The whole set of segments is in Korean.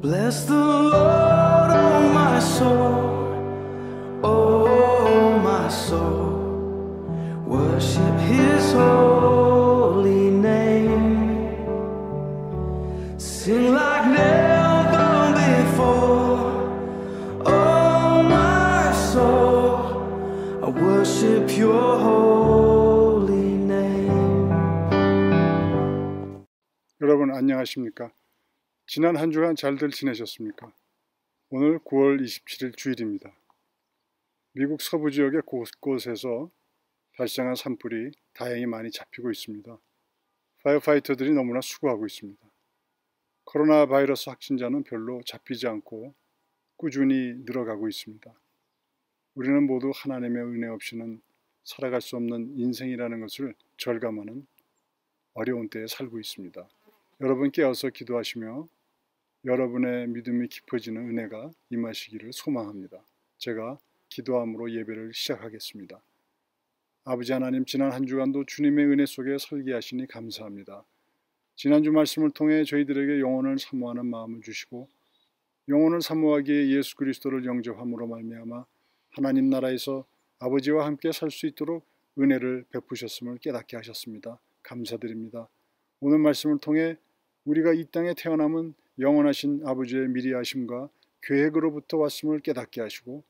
Bless the Lord, oh my soul, oh my soul, worship His holy name. Sing like never before, oh my soul, I worship Your holy name. 여러분 안녕하십니까? 지난 한 주간 잘들 지내셨습니까? 오늘 9월 27일 주일입니다. 미국 서부 지역의 곳곳에서 발생한 산불이 다행히 많이 잡히고 있습니다. 파이어파이터들이 너무나 수고하고 있습니다. 코로나 바이러스 확진자는 별로 잡히지 않고 꾸준히 늘어가고 있습니다. 우리는 모두 하나님의 은혜 없이는 살아갈 수 없는 인생이라는 것을 절감하는 어려운 때에 살고 있습니다. 여러분 깨어서 기도하시며 여러분의 믿음이 깊어지는 은혜가 임하시기를 소망합니다. 제가 기도함으로 예배를 시작하겠습니다. 아버지 하나님, 지난 한 주간도 주님의 은혜 속에 설계하시니 감사합니다. 지난주 말씀을 통해 저희들에게 영혼을 사모하는 마음을 주시고 영혼을 사모하기에 예수 그리스도를 영접함으로 말미암아 하나님 나라에서 아버지와 함께 살 수 있도록 은혜를 베푸셨음을 깨닫게 하셨습니다. 감사드립니다. 오늘 말씀을 통해 우리가 이 땅에 태어남은 영원하신 아버지의 미리 하심과 계획으로부터 왔음을 깨닫게 하시고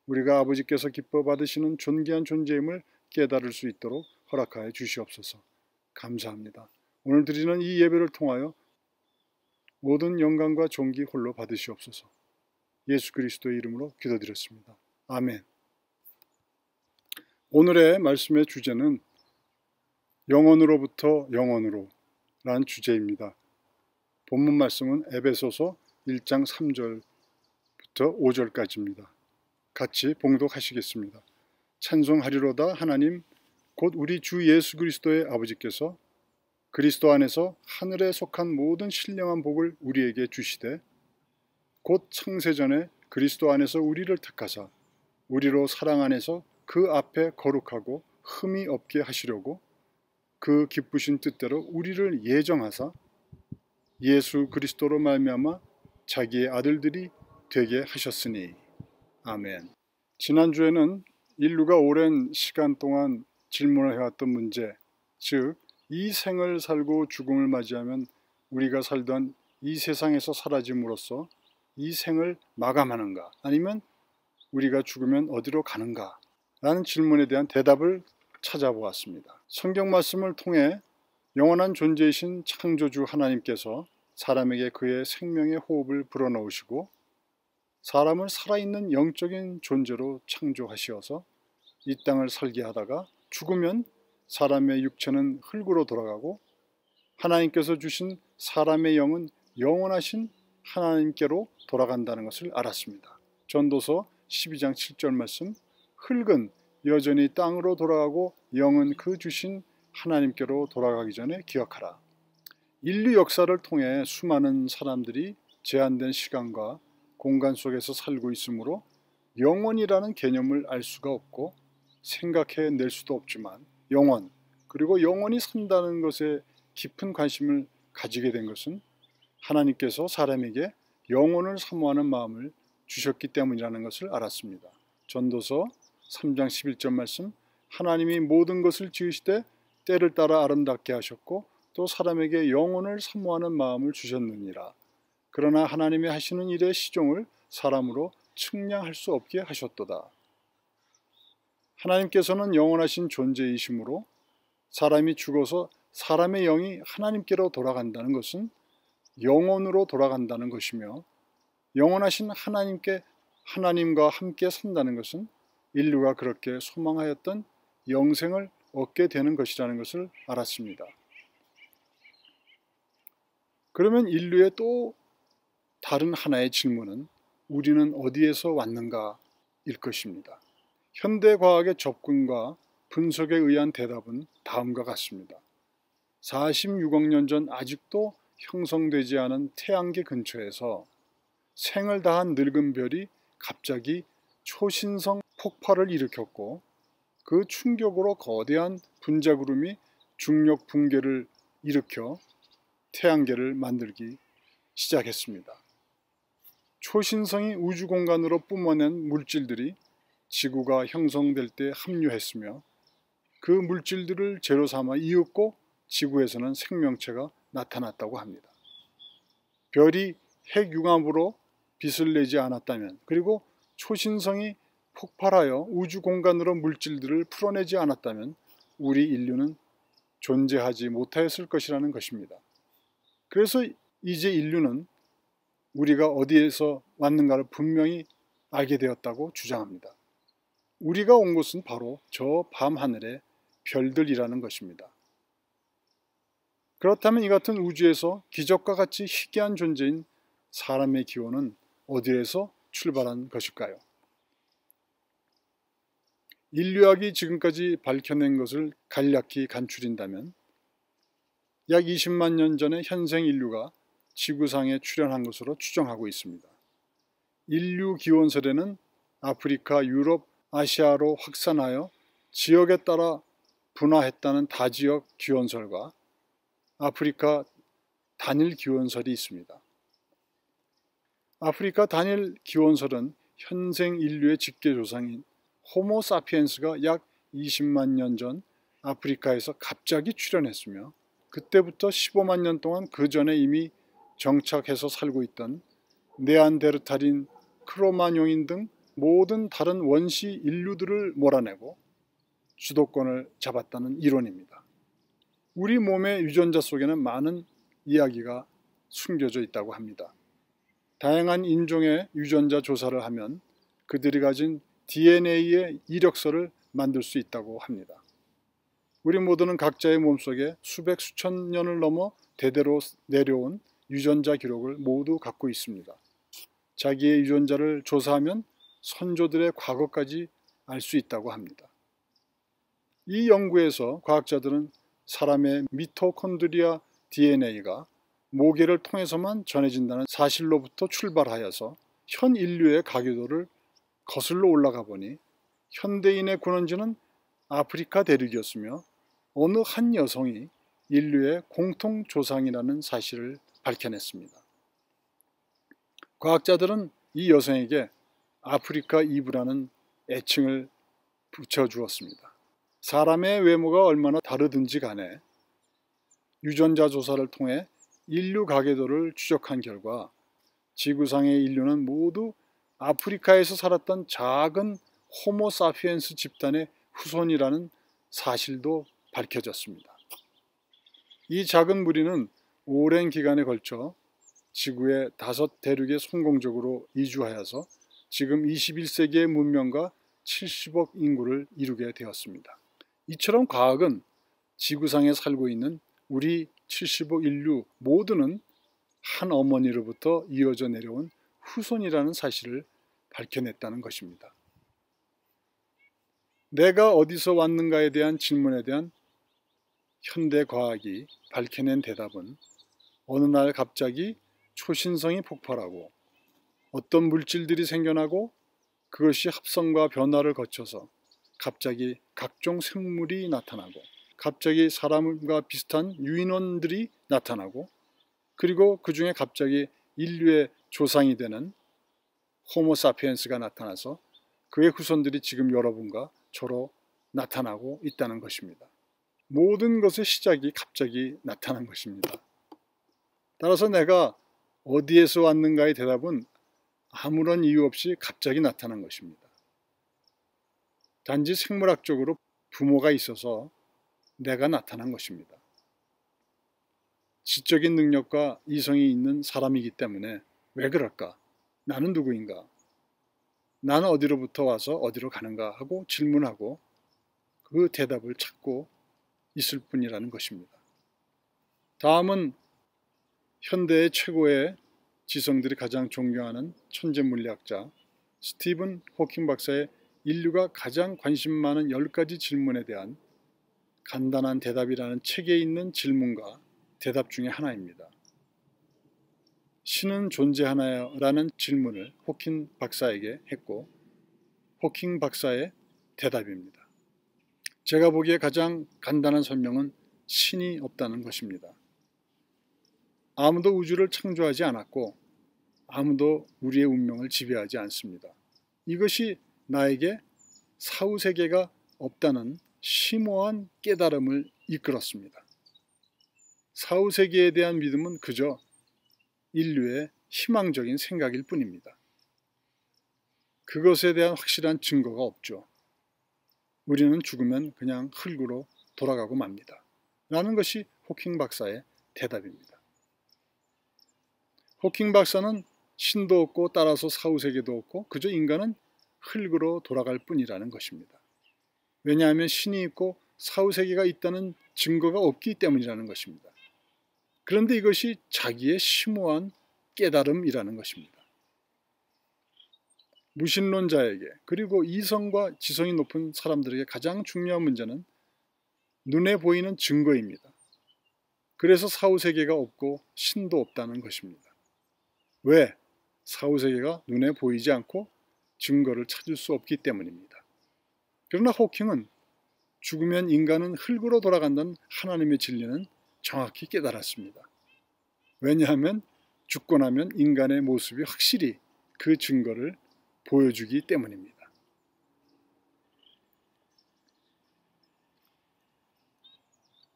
우리가 아버지께서 기뻐 받으시는 존귀한 존재임을 깨달을 수 있도록 허락하여 주시옵소서. 감사합니다. 오늘 드리는 이 예배를 통하여 모든 영광과 존귀 홀로 받으시옵소서. 예수 그리스도의 이름으로 기도드렸습니다. 아멘. 오늘의 말씀의 주제는 영혼으로부터 영혼으로 라는 주제입니다. 본문 말씀은 에베소서 1장 3절부터 5절까지입니다. 같이 봉독하시겠습니다. 찬송하리로다 하나님 곧 우리 주 예수 그리스도의 아버지께서 그리스도 안에서 하늘에 속한 모든 신령한 복을 우리에게 주시되 곧 창세전에 그리스도 안에서 우리를 택하사 우리로 사랑 안에서 그 앞에 거룩하고 흠이 없게 하시려고 그 기쁘신 뜻대로 우리를 예정하사 예수 그리스도로 말미암아 자기의 아들들이 되게 하셨으니. 아멘. 지난주에는 인류가 오랜 시간 동안 질문을 해왔던 문제, 즉 이 생을 살고 죽음을 맞이하면 우리가 살던 이 세상에서 사라짐으로써 이 생을 마감하는가, 아니면 우리가 죽으면 어디로 가는가 라는 질문에 대한 대답을 찾아보았습니다. 성경 말씀을 통해 영원한 존재이신 창조주 하나님께서 사람에게 그의 생명의 호흡을 불어넣으시고 사람을 살아있는 영적인 존재로 창조하시어서 이 땅을 살게 하다가 죽으면 사람의 육체는 흙으로 돌아가고 하나님께서 주신 사람의 영은 영원하신 하나님께로 돌아간다는 것을 알았습니다. 전도서 12장 7절 말씀, 흙은 여전히 땅으로 돌아가고 영은 그 주신 하나님께로 돌아가기 전에 기억하라. 인류 역사를 통해 수많은 사람들이 제한된 시간과 공간 속에서 살고 있으므로 영원이라는 개념을 알 수가 없고 생각해낼 수도 없지만 영원, 그리고 영원히 산다는 것에 깊은 관심을 가지게 된 것은 하나님께서 사람에게 영혼을 사모하는 마음을 주셨기 때문이라는 것을 알았습니다. 전도서 3장 11절 말씀, 하나님이 모든 것을 지으시되 때를 따라 아름답게 하셨고 또 사람에게 영혼을 사모하는 마음을 주셨느니라. 그러나 하나님이 하시는 일의 시종을 사람으로 측량할 수 없게 하셨도다. 하나님께서는 영원하신 존재이시므로 사람이 죽어서 사람의 영이 하나님께로 돌아간다는 것은 영혼으로 돌아간다는 것이며, 영원하신 하나님과 함께 산다는 것은 인류가 그렇게 소망하였던 영생을 얻게 되는 것이라는 것을 알았습니다. 그러면 인류의 또 다른 하나의 질문은 우리는 어디에서 왔는가일 것입니다. 현대과학의 접근과 분석에 의한 대답은 다음과 같습니다. 46억 년 전 아직도 형성되지 않은 태양계 근처에서 생을 다한 늙은 별이 갑자기 초신성 폭발을 일으켰고 그 충격으로 거대한 분자구름이 중력 붕괴를 일으켜 태양계를 만들기 시작했습니다. 초신성이 우주 공간으로 뿜어낸 물질들이 지구가 형성될 때 합류했으며 그 물질들을 재로 삼아 이윽고 지구에서는 생명체가 나타났다고 합니다. 별이 핵융합으로 빛을 내지 않았다면, 그리고 초신성이 폭발하여 우주 공간으로 물질들을 풀어내지 않았다면 우리 인류는 존재하지 못하였을 것이라는 것입니다. 그래서 이제 인류는 우리가 어디에서 왔는가를 분명히 알게 되었다고 주장합니다. 우리가 온 곳은 바로 저 밤하늘의 별들이라는 것입니다. 그렇다면 이 같은 우주에서 기적과 같이 희귀한 존재인 사람의 기원은 어디에서 출발한 것일까요? 인류학이 지금까지 밝혀낸 것을 간략히 간추린다면 약 20만 년 전에 현생 인류가 지구상에 출현한 것으로 추정하고 있습니다. 인류 기원설에는 아프리카, 유럽, 아시아로 확산하여 지역에 따라 분화했다는 다지역 기원설과 아프리카 단일 기원설이 있습니다. 아프리카 단일 기원설은 현생 인류의 직계 조상인 호모 사피엔스가 약 20만 년 전 아프리카에서 갑자기 출현했으며 그때부터 15만 년 동안 그 전에 이미 정착해서 살고 있던 네안데르탈인, 크로마뇽인 등 모든 다른 원시 인류들을 몰아내고 주도권을 잡았다는 이론입니다. 우리 몸의 유전자 속에는 많은 이야기가 숨겨져 있다고 합니다. 다양한 인종의 유전자 조사를 하면 그들이 가진 DNA의 이력서를 만들 수 있다고 합니다. 우리 모두는 각자의 몸속에 수백 수천 년을 넘어 대대로 내려온 유전자 기록을 모두 갖고 있습니다. 자기의 유전자를 조사하면 선조들의 과거까지 알 수 있다고 합니다. 이 연구에서 과학자들은 사람의 미토콘드리아 DNA가 모계를 통해서만 전해진다는 사실로부터 출발하여서 현 인류의 가계도를 거슬러 올라가 보니 현대인의 근원지는 아프리카 대륙이었으며 어느 한 여성이 인류의 공통 조상이라는 사실을 밝혀냈습니다. 과학자들은 이 여성에게 아프리카 이브라는 애칭을 붙여주었습니다. 사람의 외모가 얼마나 다르든지 간에 유전자 조사를 통해 인류 가계도를 추적한 결과 지구상의 인류는 모두 아프리카에서 살았던 작은 호모 사피엔스 집단의 후손이라는 사실도 밝혀졌습니다. 이 작은 무리는 오랜 기간에 걸쳐 지구의 5대륙에 성공적으로 이주하여서 지금 21세기의 문명과 70억 인구를 이루게 되었습니다. 이처럼 과학은 지구상에 살고 있는 우리 70억 인류 모두는 한 어머니로부터 이어져 내려온 후손이라는 사실을 밝혀냈다는 것입니다. 내가 어디서 왔는가에 대한 질문에 대한 현대 과학이 밝혀낸 대답은 어느 날 갑자기 초신성이 폭발하고 어떤 물질들이 생겨나고 그것이 합성과 변화를 거쳐서 갑자기 각종 생물이 나타나고 갑자기 사람과 비슷한 유인원들이 나타나고 그리고 그 중에 갑자기 인류의 조상이 되는 호모 사피엔스가 나타나서 그의 후손들이 지금 여러분과 저로 나타나고 있다는 것입니다. 모든 것의 시작이 갑자기 나타난 것입니다. 따라서 내가 어디에서 왔는가의 대답은 아무런 이유 없이 갑자기 나타난 것입니다. 단지 생물학적으로 부모가 있어서 내가 나타난 것입니다. 지적인 능력과 이성이 있는 사람이기 때문에 왜 그럴까? 나는 누구인가? 나는 어디로부터 와서 어디로 가는가 하고 질문하고 그 대답을 찾고 있을 뿐이라는 것입니다. 다음은 현대의 최고의 지성들이 가장 존경하는 천재 물리학자 스티븐 호킹 박사의 인류가 가장 관심 많은 10가지 질문에 대한 간단한 대답이라는 책에 있는 질문과 대답 중에 하나입니다. 신은 존재하나요? 라는 질문을 호킹 박사에게 했고 호킹 박사의 대답입니다. 제가 보기에 가장 간단한 설명은 신이 없다는 것입니다. 아무도 우주를 창조하지 않았고 아무도 우리의 운명을 지배하지 않습니다. 이것이 나에게 사후세계가 없다는 심오한 깨달음을 이끌었습니다. 사후세계에 대한 믿음은 그저 인류의 희망적인 생각일 뿐입니다. 그것에 대한 확실한 증거가 없죠. 우리는 죽으면 그냥 흙으로 돌아가고 맙니다. 라는 것이 호킹 박사의 대답입니다. 호킹 박사는 신도 없고 따라서 사후세계도 없고 그저 인간은 흙으로 돌아갈 뿐이라는 것입니다. 왜냐하면 신이 있고 사후세계가 있다는 증거가 없기 때문이라는 것입니다. 그런데 이것이 자기의 심오한 깨달음이라는 것입니다. 무신론자에게 그리고 이성과 지성이 높은 사람들에게 가장 중요한 문제는 눈에 보이는 증거입니다. 그래서 사후세계가 없고 신도 없다는 것입니다. 왜? 사후세계가 눈에 보이지 않고 증거를 찾을 수 없기 때문입니다. 그러나 호킹은 죽으면 인간은 흙으로 돌아간다는 하나님의 진리는 정확히 깨달았습니다. 왜냐하면 죽고 나면 인간의 모습이 확실히 그 증거를 보여주기 때문입니다.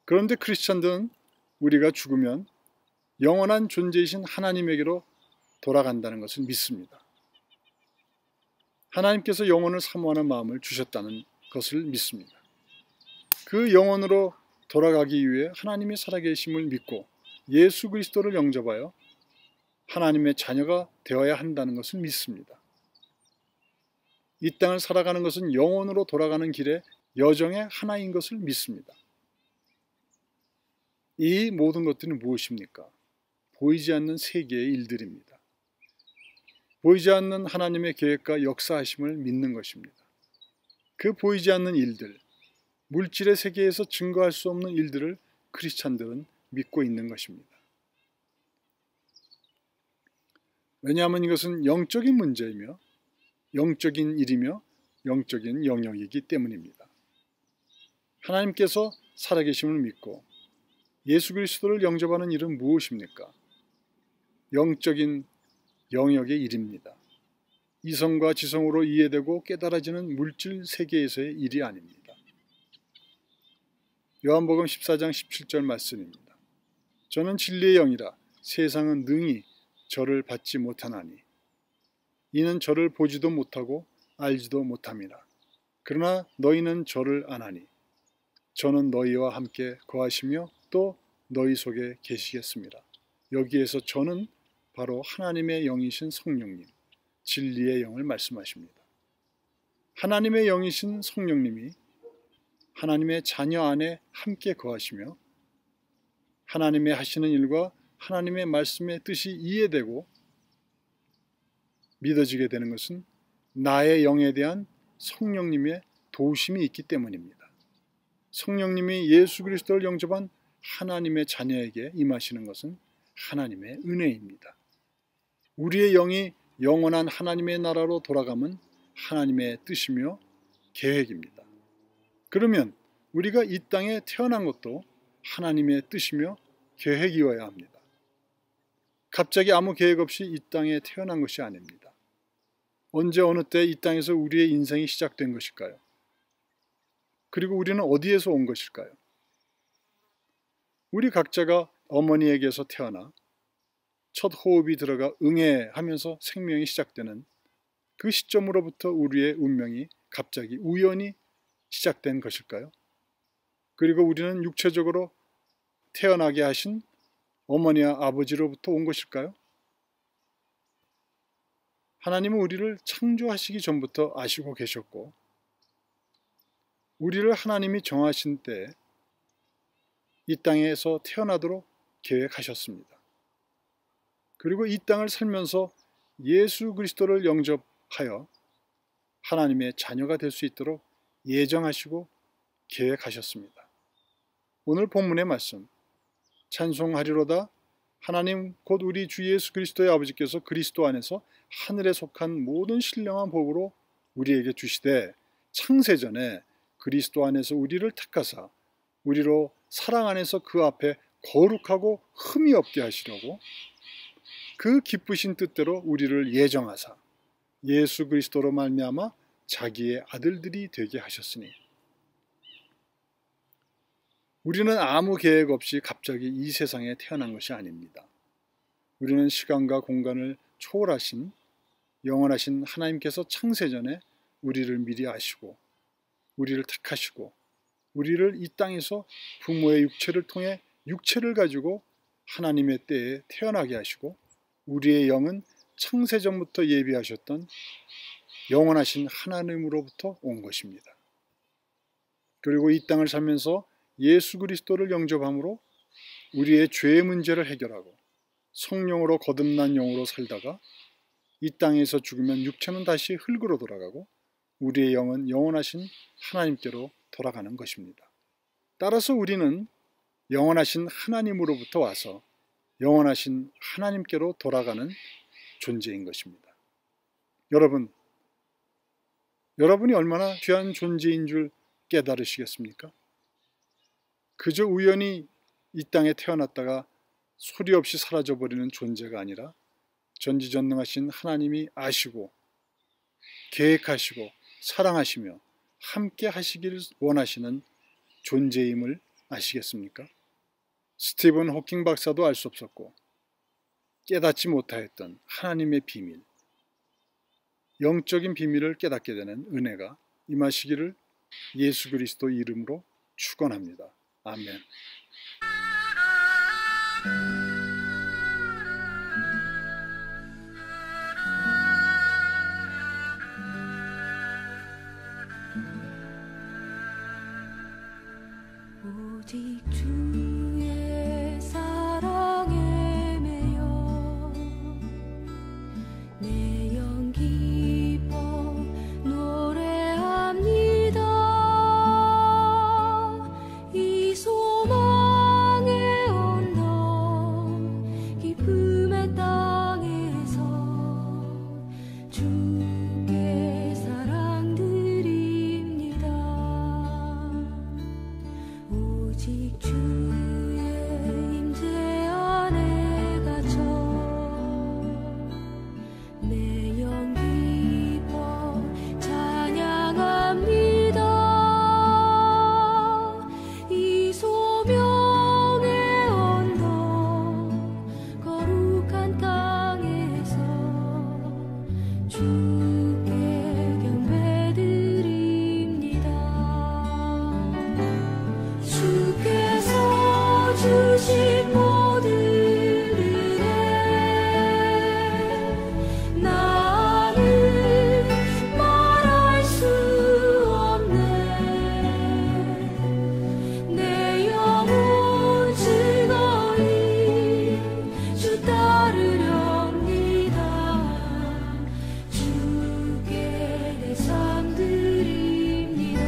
그런데 크리스찬들은 우리가 죽으면 영원한 존재이신 하나님에게로 돌아간다는 것을 믿습니다. 하나님께서 영혼을 사모하는 마음을 주셨다는 것을 믿습니다. 그 영혼으로 돌아가기 위해 하나님의 살아계심을 믿고 예수 그리스도를 영접하여 하나님의 자녀가 되어야 한다는 것을 믿습니다. 이 땅을 살아가는 것은 영혼으로 돌아가는 길의 여정의 하나인 것을 믿습니다. 이 모든 것들은 무엇입니까? 보이지 않는 세계의 일들입니다. 보이지 않는 하나님의 계획과 역사하심을 믿는 것입니다. 그 보이지 않는 일들, 물질의 세계에서 증거할 수 없는 일들을 크리스찬들은 믿고 있는 것입니다. 왜냐하면 이것은 영적인 문제이며 영적인 일이며 영적인 영역이기 때문입니다. 하나님께서 살아계심을 믿고 예수 그리스도를 영접하는 일은 무엇입니까? 영적인 영역의 일입니다. 이성과 지성으로 이해되고 깨달아지는 물질 세계에서의 일이 아닙니다. 요한복음 14장 17절 말씀입니다. 저는 진리의 영이라 세상은 능히 저를 받지 못하나니 이는 저를 보지도 못하고 알지도 못함이라. 그러나 너희는 저를 아나니 저는 너희와 함께 거하시며 또 너희 속에 계시겠습니다. 여기에서 저는 바로 하나님의 영이신 성령님, 진리의 영을 말씀하십니다. 하나님의 영이신 성령님이 하나님의 자녀 안에 함께 거하시며 하나님의 하시는 일과 하나님의 말씀의 뜻이 이해되고 믿어지게 되는 것은 나의 영에 대한 성령님의 도우심이 있기 때문입니다. 성령님이 예수 그리스도를 영접한 하나님의 자녀에게 임하시는 것은 하나님의 은혜입니다. 우리의 영이 영원한 하나님의 나라로 돌아가면 하나님의 뜻이며 계획입니다. 그러면 우리가 이 땅에 태어난 것도 하나님의 뜻이며 계획이어야 합니다. 갑자기 아무 계획 없이 이 땅에 태어난 것이 아닙니다. 언제 어느 때 이 땅에서 우리의 인생이 시작된 것일까요? 그리고 우리는 어디에서 온 것일까요? 우리 각자가 어머니에게서 태어나 첫 호흡이 들어가 응애하면서 생명이 시작되는 그 시점으로부터 우리의 운명이 갑자기 우연히 시작된 것일까요? 그리고 우리는 육체적으로 태어나게 하신 어머니와 아버지로부터 온 것일까요? 하나님은 우리를 창조하시기 전부터 아시고 계셨고 우리를 하나님이 정하신 때 이 땅에서 태어나도록 계획하셨습니다. 그리고 이 땅을 살면서 예수 그리스도를 영접하여 하나님의 자녀가 될 수 있도록 예정하시고 계획하셨습니다. 오늘 본문의 말씀 찬송하리로다 하나님 곧 우리 주 예수 그리스도의 아버지께서 그리스도 안에서 하늘에 속한 모든 신령한 복으로 우리에게 주시되 창세전에 그리스도 안에서 우리를 택하사 우리로 사랑 안에서 그 앞에 거룩하고 흠이 없게 하시려고 그 기쁘신 뜻대로 우리를 예정하사 예수 그리스도로 말미암아 자기의 아들들이 되게 하셨으니, 우리는 아무 계획 없이 갑자기 이 세상에 태어난 것이 아닙니다. 우리는 시간과 공간을 초월하신 영원하신 하나님께서 창세전에 우리를 미리 아시고 우리를 택하시고 우리를 이 땅에서 부모의 육체를 통해 육체를 가지고 하나님의 때에 태어나게 하시고 우리의 영은 창세전부터 예비하셨던 영원하신 하나님으로부터 온 것입니다. 그리고 이 땅을 살면서 예수 그리스도를 영접함으로 우리의 죄의 문제를 해결하고 성령으로 거듭난 영으로 살다가 이 땅에서 죽으면 육체는 다시 흙으로 돌아가고 우리의 영은 영원하신 하나님께로 돌아가는 것입니다. 따라서 우리는 영원하신 하나님으로부터 와서 영원하신 하나님께로 돌아가는 존재인 것입니다. 여러분이 얼마나 귀한 존재인 줄 깨달으시겠습니까? 그저 우연히 이 땅에 태어났다가 소리 없이 사라져버리는 존재가 아니라 전지전능하신 하나님이 아시고 계획하시고 사랑하시며 함께 하시기를 원하시는 존재임을 아시겠습니까? 스티븐 호킹 박사도 알 수 없었고 깨닫지 못하였던 하나님의 비밀, 영적인 비밀을 깨닫게 되는 은혜가 임하시기를 예수 그리스도 이름으로 축원합니다. 아멘. 오직 주의 사랑에 매여 내 영 기뻐 노래합니다. 이 소망의 언덕 기쁨의 땅에서 주께 사랑 드립니다. 오직 주의 임재 안에 갇혀 내 영 기뻐 찬양합니다. 이 소명의 언덕 거룩한 땅에서 주께 경배드립니다. 주께서 주신 모든 은혜 나는 말할 수 없네. 내 영혼 즐거이 주 따르렵니다. 주께 내 삶 드립니다.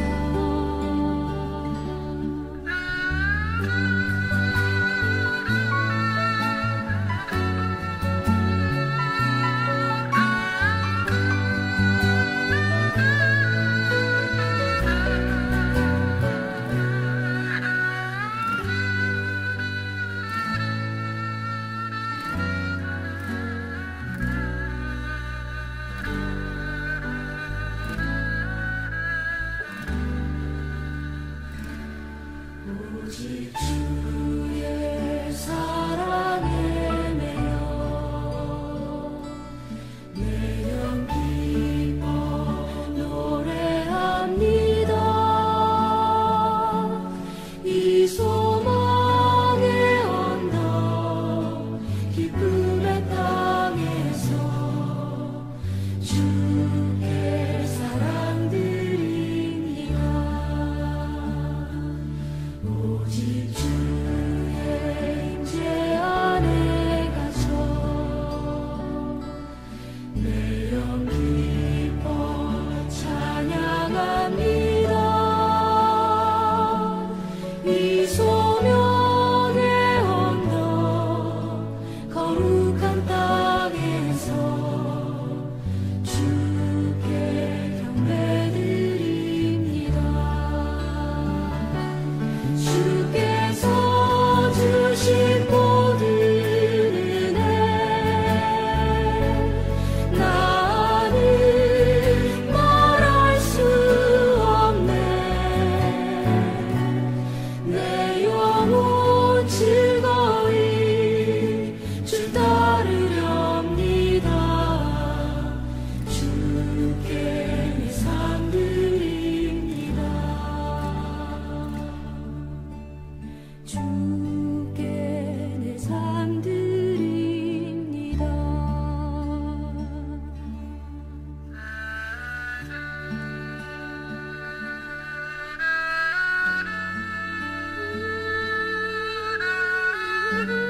오직 주의 사랑에 매여 내 영 기뻐 노래합니다. 이 소망의 언덕 기쁨의 땅에서 주께 사랑 드립니다. 오직 주 주